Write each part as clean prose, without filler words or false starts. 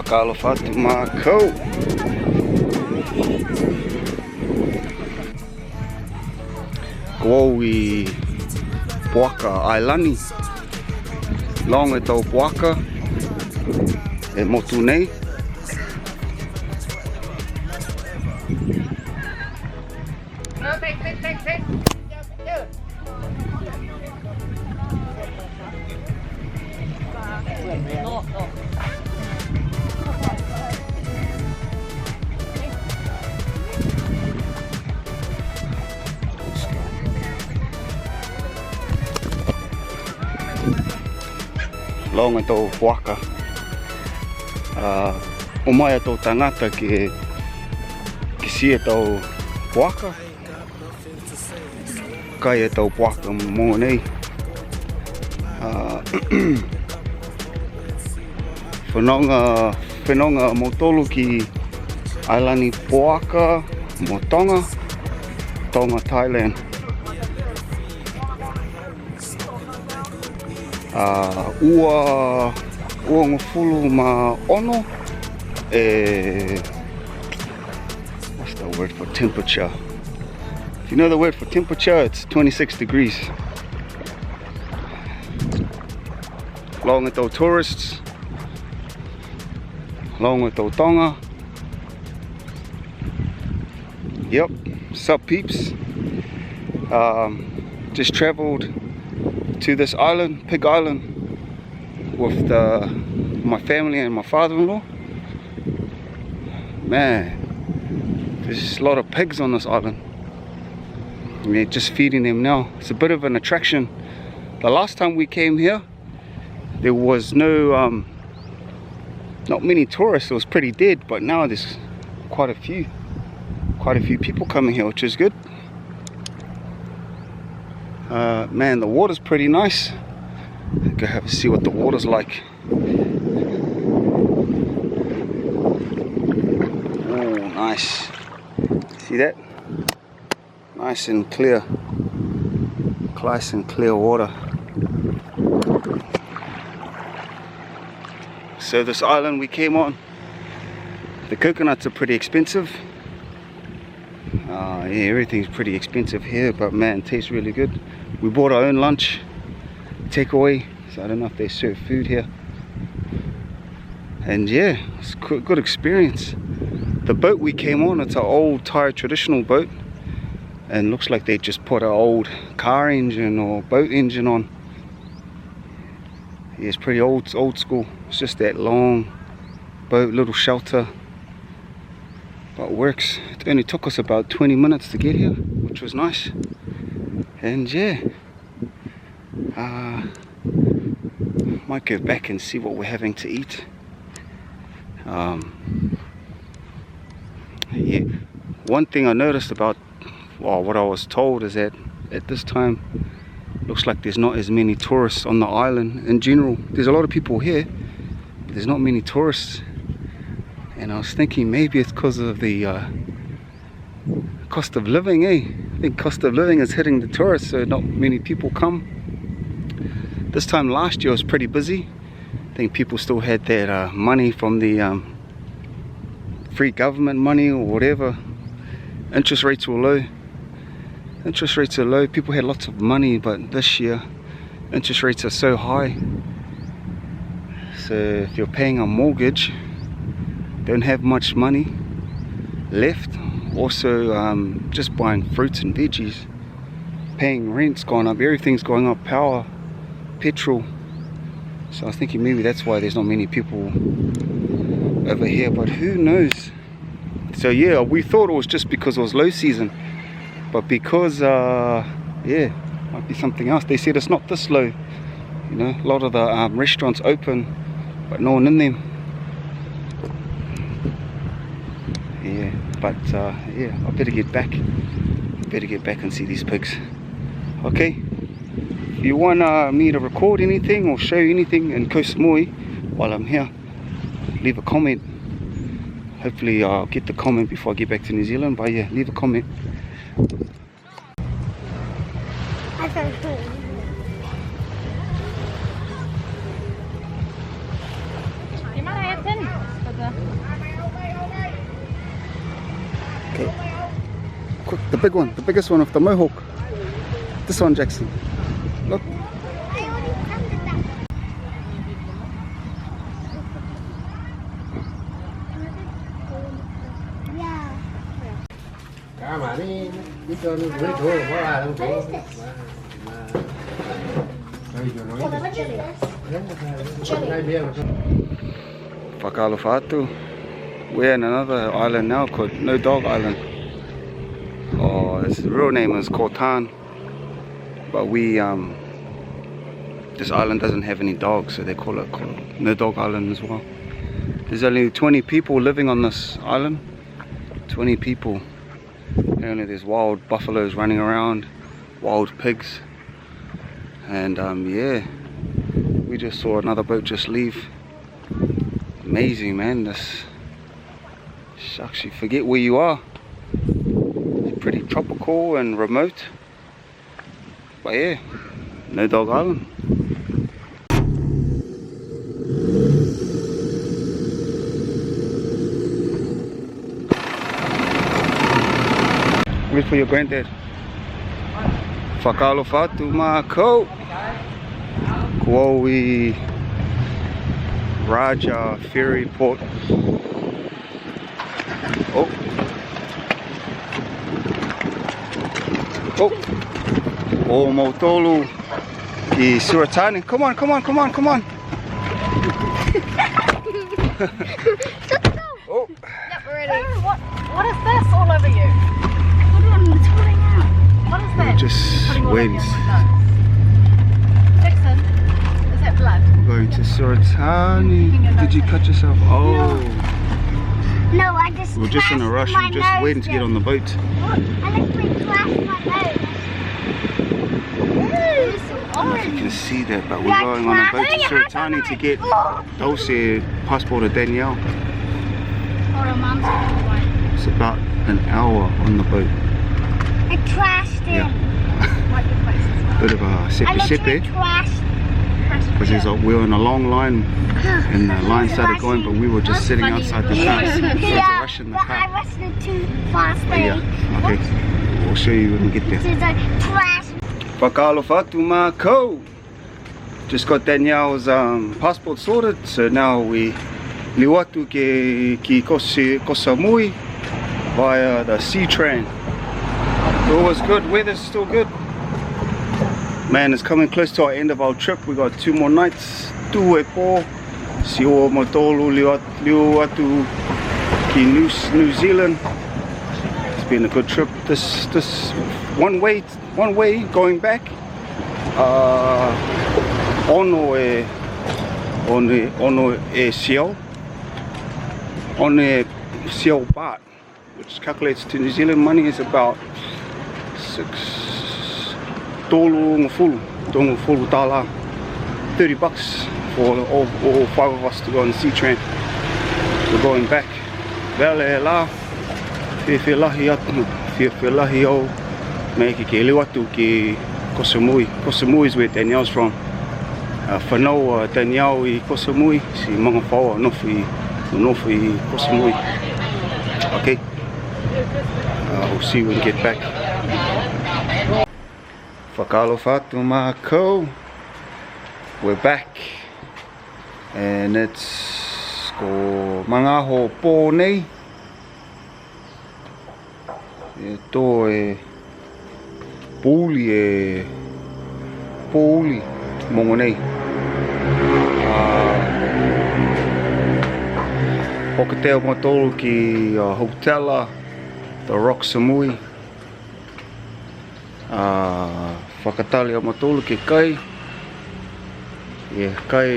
Kalo fatu makau. Ko I Poaka Ailani. Long e tau Poaka. E motu nei. Long e tau Poaka. O mai e tau tangata ki si e tau Poaka. Kai e tau Poaka mō nei. Whenonga motolu ki Ailani Poaka mo Tonga, Thailand. Ua ngofulu ma ono what's the word for temperature? If you know the word for temperature, it's 26 degrees. Long with those tourists, long with those Tonga. Yep, sup peeps. Just traveled to this island, Pig Island, with my family and my father-in-law. Man, there's a lot of pigs on this island. We're just feeding them now. It's a bit of an attraction. The last time we came here, there was no, not many tourists. It was pretty dead, but now there's quite a few people coming here, which is good. Man, the water's pretty nice. Go have a see what the water's like. Oh, nice. See that? Nice and clear. Nice and clear water. So this island we came on, the coconuts are pretty expensive. Yeah, everything's pretty expensive here, but man, it tastes really good. We bought our own lunch, takeaway, so I don't know if they serve food here. And yeah, it's a good experience. The boat we came on, it's an old Thai traditional boat, and looks like they just put an old car engine or boat engine on. Yeah, it's pretty old school. It's just that long boat, little shelter. But it works. It only took us about 20 minutes to get here, which was nice. And yeah, might go back and see what we're having to eat. Yeah, one thing I noticed about, well, what I was told is that at this time, looks like there's not as many tourists on the island in general. There's a lot of people here, but there's not many tourists. And I was thinking maybe it's because of the cost of living, eh? I think cost of living is hitting the tourists, so not many people come. This time last year was pretty busy. I think people still had that money from the free government money or whatever. Interest rates were low. Interest rates are low. People had lots of money, but this year interest rates are so high. So if you're paying a mortgage, don't have much money left. Also just buying fruits and veggies, paying rent's gone up, everything's going up, power, petrol. So I was thinking maybe that's why there's not many people over here, but who knows. So yeah, we thought it was just because it was low season, but because yeah, might be something else. They said it's not this low, you know. A lot of the restaurants open, but no one in them. Yeah, but yeah, I better get back and see these pigs. Okay, if you want me to record anything or show you anything in Koh Samui while I'm here, leave a comment. Hopefully I'll get the comment before I get back to New Zealand, but yeah, leave a comment. Gimana ya, Tin? big one, the biggest one with the mohawk. This one, Jackson. Look. Whakalofatu. We're in another island now called No Dog Island. Oh, its real name is Kortan, but this island doesn't have any dogs, so they call it No Dog Island as well. There's only 20 people living on this island. 20 people. Apparently there's wild buffaloes running around, wild pigs, and yeah, we just saw another boat just leave. Amazing, man. This shucks, you forget where you are. It's pretty tropical and remote, but yeah, No Dog Island. Wait for your granddad. Whakalofatu mako. Kuowi Raja Ferry Port. Oh. Oh. Oh, Motolu. The Suratani. Come on, come on, come on, come on. Oh. Yep, we're ready. What is this all over you? It's falling out. What is that? Just wait. Jackson, is that blood? We're going to Suratani. Did you cut yourself? Oh. No, I just We're just in a rush. We're just waiting to get on the boat. I literally crashed my nose. I don't know if you can see that, but we're going on a boat to Suratani to get Dulce passport of Danielle. It's about an hour on the boat. I trashed him. Yeah. Bit of a I literally sepe trashed. because we're on a long line and the line started going, but we were just sitting outside the car. So we had to rush in the but I car. rushed it too fast. Yeah, okay. We'll show you when we get there. She's like, trash. Whakalofatu mako. Just got Danielle's passport sorted, so now we liwatu ki Kosamui via the sea train. It was good, weather's still good. Man, it's coming close to our end of our trip. We got 2 more nights. Tu e po, si o Motolu liwatu ki New Zealand. It's been a good trip. This one way going back. Ono e Siao. Ono e Siao baht, which calculates to New Zealand money is about $6 $30 for all 5 of us to go on the sea train. We're going back. Vele la, fe lahi atu, fe lahi o, me ke liwatu ki Kosamui. Kosamui is where Danielle's from. Whanau Danielle I Kosamui, si mga whaua nofi Kosamui. Okay, we'll see when we get back. Whakalofatu mako. We're back, and it's ko mangaho po nei. E to e puli mongo nei. Hokateo Motolu ki Hotela, the Rock Samui. Whakatali o Motolu ki kai. Yeah, kai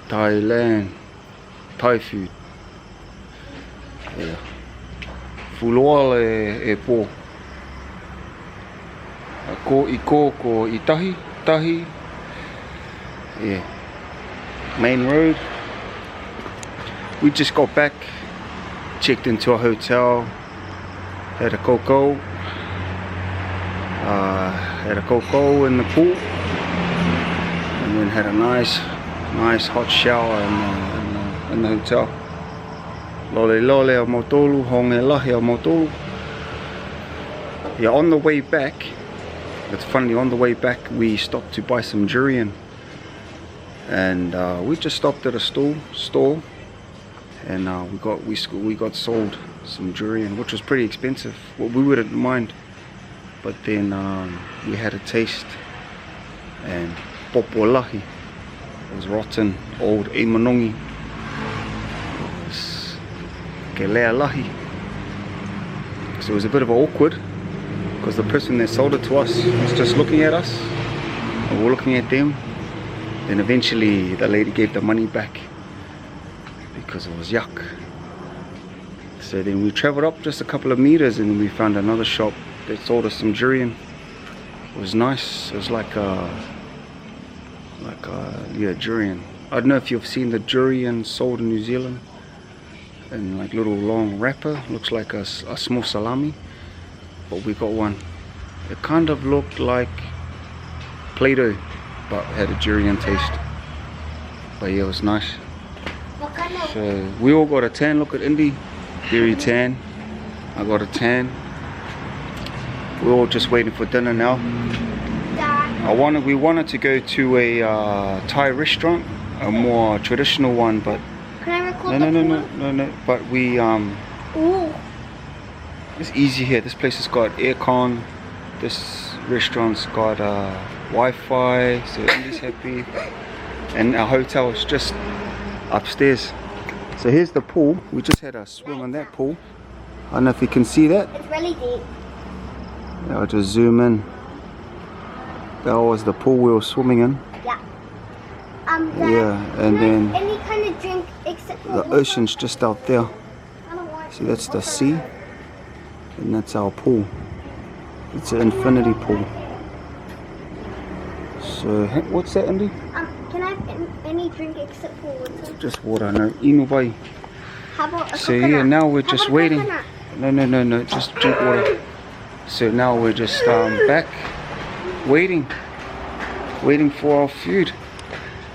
Thailand, Thai food. Yeah. Fuloa e po. Ko i tahi. Yeah. Main road. We just got back, checked into a hotel, had a cocoa in the pool, and then had a nice hot shower in the hotel. Lole o Motolu, honge lahi o Motolu. Yeah, on the way back, it's funny, on the way back we stopped to buy some durian, and we just stopped at a store, and we got sold some durian, which was pretty expensive. Well, we wouldn't mind, but then we had a taste, and popolahi, it was rotten, old emanongi, it was ke lea lahi. So it was a bit of awkward, because the person that sold it to us was just looking at us, and we were looking at them. Then eventually the lady gave the money back because it was yuck. So then we traveled up just a couple of meters, and then we found another shop that sold us some durian. It was nice. It was like yeah, durian. I don't know if you've seen the durian sold in New Zealand, in like little long wrapper. Looks like a small salami, but we got one. It kind of looked like Play-Doh, but had a durian taste. But yeah, it was nice. So we all got a tan. Look at Indy, very tan. I got a tan. We're all just waiting for dinner now. We wanted to go to a Thai restaurant, a more traditional one, but Can I record no. But we Ooh. it's easy here. This place has got aircon. This restaurant's got Wi-Fi, so Indy's happy. And our hotel is just upstairs. So here's the pool. We just had a swim in that pool. I don't know if you can see that. It's really deep. I'll just zoom in. That was the pool we were swimming in. Yeah. Yeah, and then any kind of drink except for the water? ocean's just out there. I don't want See, that's the sea, and that's our pool. It's an infinity pool. So, what's that, Andy? Can I have any drink except for water? Just water, no. Inubai. How about a So coconut? yeah, now we're How just about a waiting. coconut? No, just drink water. So now we're just back, waiting for our food.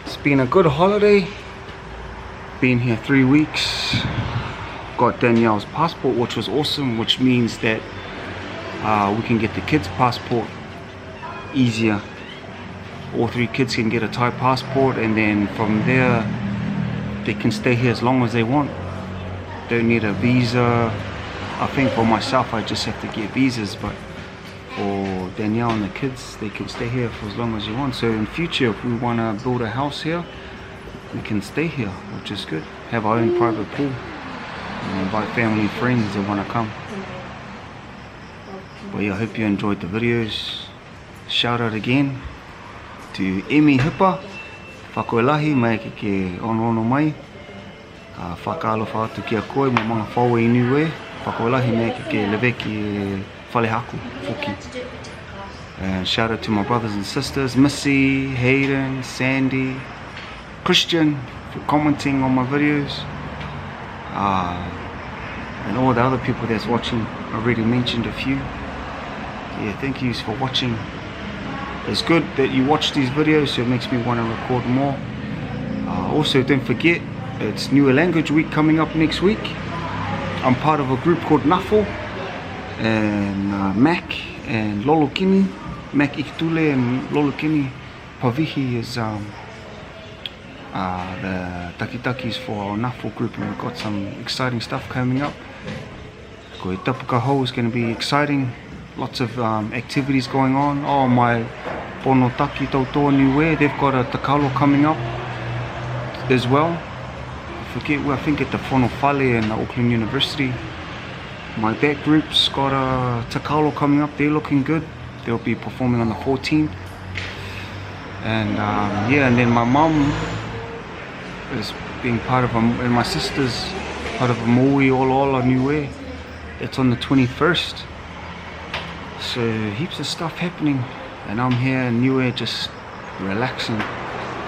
It's been a good holiday. Been here 3 weeks. Got Danielle's passport, which was awesome, which means that we can get the kids' passport easier. All 3 kids can get a Thai passport, and then from there they can stay here as long as they want. Don't need a visa. I think for myself I just have to get visas, but for Danielle and the kids, they can stay here for as long as you want. So in future, if we want to build a house here, we can stay here, which is good. Have our own private pool and invite family, friends that want to come. But yeah, I hope you enjoyed the videos. Shout out again to Emi Hipa, whakoelahi mai ke ono mai, whakaalofa atu ki a koe mo mga whaue i niue, whakoelahi mai ke lewe ki whalehaku, fuki. And shout out to my brothers and sisters, Missy, Hayden, Sandy, Christian, for commenting on my videos. And all the other people that's watching. I already mentioned a few. Yeah, thank you for watching. It's good that you watch these videos, so it makes me want to record more. Also, don't forget, it's New Language Week coming up next week. I'm part of a group called Nafo, and Mac and Lolokini. Mac Ikitule and Lolokini. Pavihi is the takitakis for our Nafo group, and we've got some exciting stuff coming up. Koe Tapuka Ho is going to be exciting. Lots of activities going on. Oh, my Pono Taki Tautoa Niue, they've got a Takalo coming up as well. I think at the Fono Fale in Auckland University. My back group's got a Takalo coming up. They're looking good. They'll be performing on the 14th. And yeah, and then my mum is being part of and my sister's part of a Moe Olola Niue. It's on the 21st. So heaps of stuff happening, and I'm here in Niue just relaxing.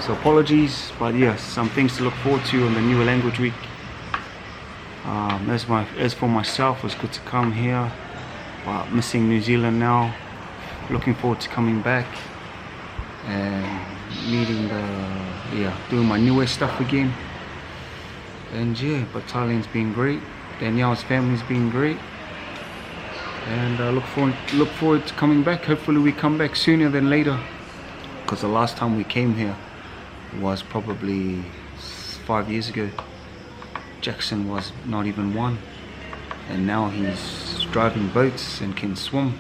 So apologies, but yes, some things to look forward to on the New Language Week. As for myself, it's good to come here. Missing New Zealand now. Looking forward to coming back and meeting doing my Niue stuff again. And yeah, but Thailand's been great. Danielle's family's been great. and look forward to coming back. Hopefully we come back sooner than later, because the last time we came here was probably 5 years ago. Jackson was not even 1, and now he's driving boats and can swim.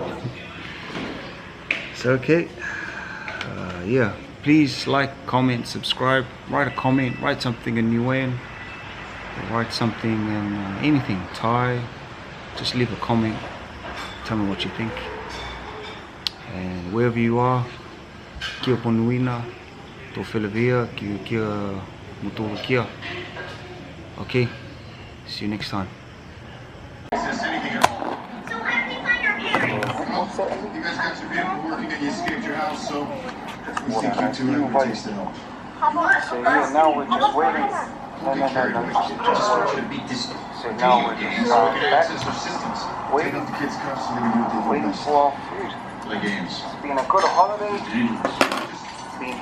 So okay, yeah, please like, comment, subscribe, write a comment, write something in Niuean, write something in anything, Thai, just leave a comment, tell me what you think. And wherever you are, kia ponuina, tō whelawea, kia mutoa kia. Okay, see you next time. So how did you find our parents? You guys got your vehicle working and you escaped your house, so we'll take you to it and taste it all. So yeah, now we're just waiting. No. So now we're just back, waiting for our food. Play games. It's been a good holiday. Been